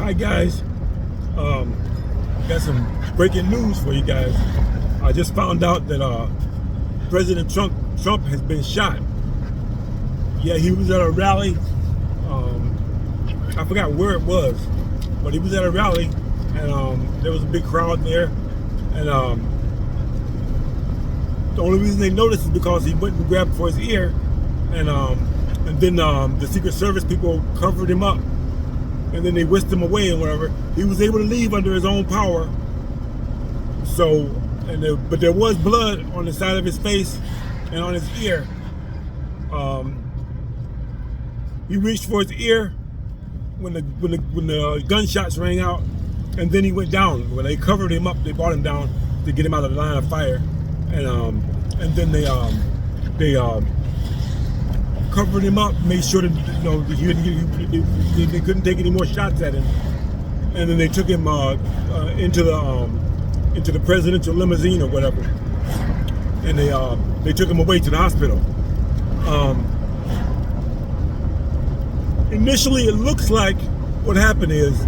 Hi guys, got some breaking news for you guys. I just found out that President Trump has been shot. Yeah, he was at a rally. I forgot where it was, but he was at a rally, and there was a big crowd there. And the only reason they noticed is because he went and grabbed for his ear, and then the Secret Service people covered him up. And then they whisked him away and whatever. He was able to leave under his own power. So, but there was blood on the side of his face and on his ear. He reached for his ear when the gunshots rang out, and then he went down. When they covered him up, they brought him down to get him out of the line of fire, and then they covered him up, made sure that they couldn't take any more shots at him, and then they took him into the presidential limousine or whatever, and they took him away to the hospital. Initially, it looks like what happened is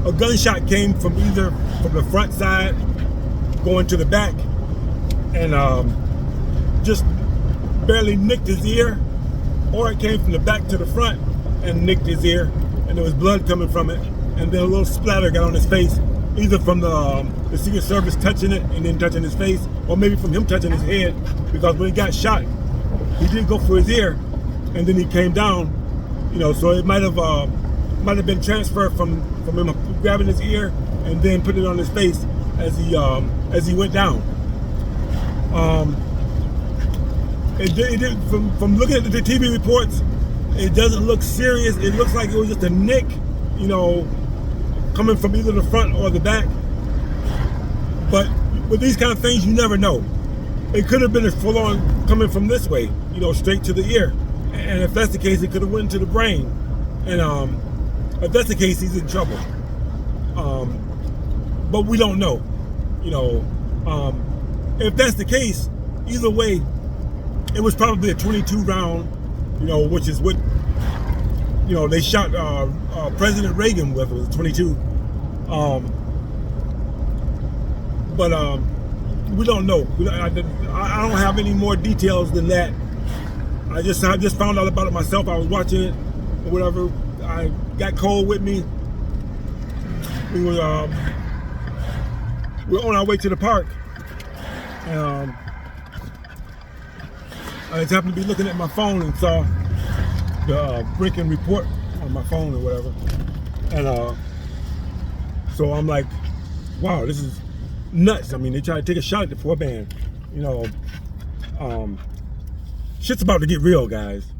a gunshot came from either from the front side going to the back, and just barely nicked his ear, or it came from the back to the front and nicked his ear, and there was blood coming from it, and then a little splatter got on his face, either from the Secret Service touching it and then touching his face, or maybe from him touching his head, because when he got shot, he did go for his ear, and then he came down, so it might have been transferred from him grabbing his ear and then putting it on his face as he went down. From looking at the TV reports, it doesn't look serious. It looks like it was just a nick, coming from either the front or the back. But with these kind of things, you never know. It could have been a full-on coming from this way, straight to the ear. And if that's the case, it could have went to the brain. And if that's the case, he's in trouble. But we don't know. If that's the case, either way, it was probably a 22 round, which is what, they shot President Reagan with. It was 22. But we don't know. I don't have any more details than that. I just found out about it myself. I was watching it or whatever. I got Cole with me. We were on our way to the park, and I just happened to be looking at my phone and saw the breaking report on my phone or whatever, and so I'm like, wow, this is nuts. I mean, they tried to take a shot at the poor man. Shit's about to get real, guys.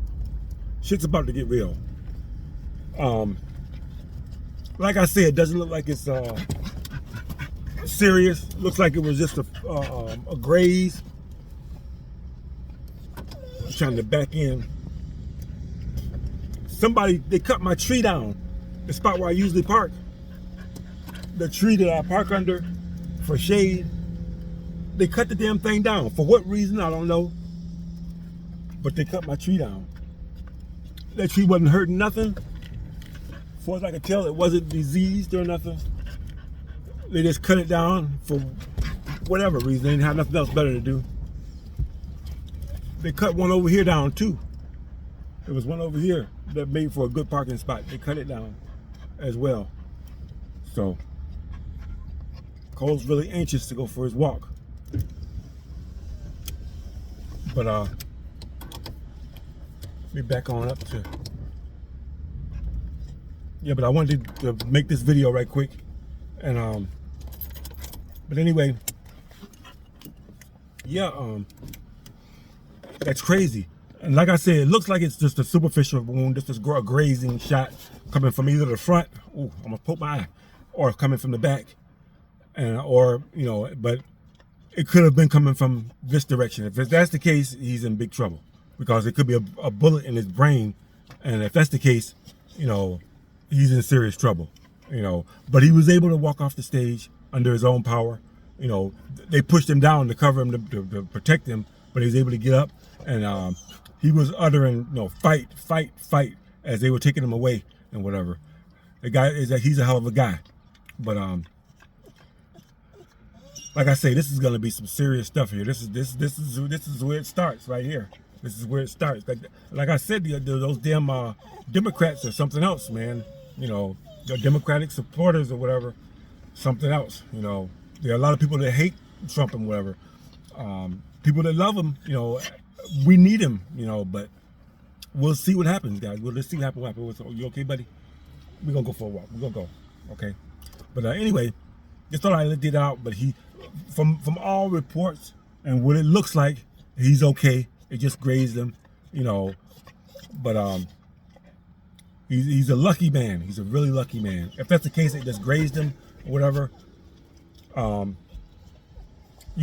Shit's about to get real. Like I said, it doesn't look like it's serious. It looks like it was just a graze. I'm trying to back in. They cut my tree down. The spot where I usually park. The tree that I park under for shade. They cut the damn thing down. For what reason, I don't know. But they cut my tree down. That tree wasn't hurting nothing. As far as I could tell, it wasn't diseased or nothing. They just cut it down for whatever reason. They didn't have nothing else better to do. They cut one over here down too. There was one over here that made for a good parking spot. They cut it down as well. So Cole's really anxious to go for his walk. But be back on up to, yeah, but I wanted to make this video right quick, and but anyway, yeah, that's crazy. And like I said, it looks like it's just a superficial wound, just a grazing shot coming from either the front, ooh, I'm gonna poke my eye, or coming from the back, and but it could have been coming from this direction. If that's the case, he's in big trouble, because it could be a bullet in his brain, and if that's the case, he's in serious trouble. But he was able to walk off the stage under his own power. They pushed him down to cover him to protect him, but he was able to get up, and he was uttering, fight, fight, fight, as they were taking him away and whatever. The guy is that he's a hell of a guy. But like I say, this is gonna be some serious stuff here. This is where it starts right here. This is where it starts. Like I said, those damn Democrats are something else, man. You know, the Democratic supporters or whatever, something else. You know, there are a lot of people that hate Trump and whatever. People that love him, you know, we need him, you know, but we'll see what happens, guys. Let's see what happens. You okay, buddy? We're gonna go for a walk. We're gonna go, okay? But anyway, just thought I let it out. But he, from all reports and what it looks like, he's okay. It just grazed him, you know. But he's a lucky man. He's a really lucky man. If that's the case, it just grazed him or whatever. You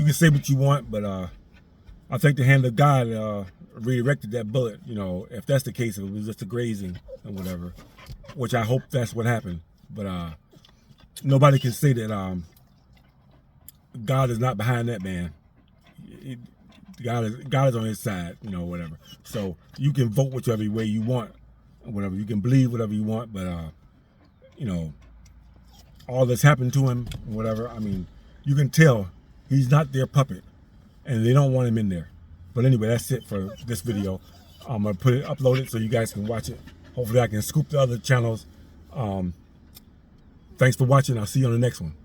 can say what you want, but I think the hand of God redirected that bullet. You know, if that's the case, it was just a grazing or whatever, which I hope that's what happened. But nobody can say that God is not behind that man. God is on his side, you know, whatever. So you can vote whichever way you want, or whatever. You can believe whatever you want, but you know, all that's happened to him, whatever. I mean, you can tell he's not their puppet, and they don't want him in there. But anyway, that's it for this video. I'm gonna upload it so you guys can watch it. Hopefully, I can scoop the other channels. Thanks for watching. I'll see you on the next one.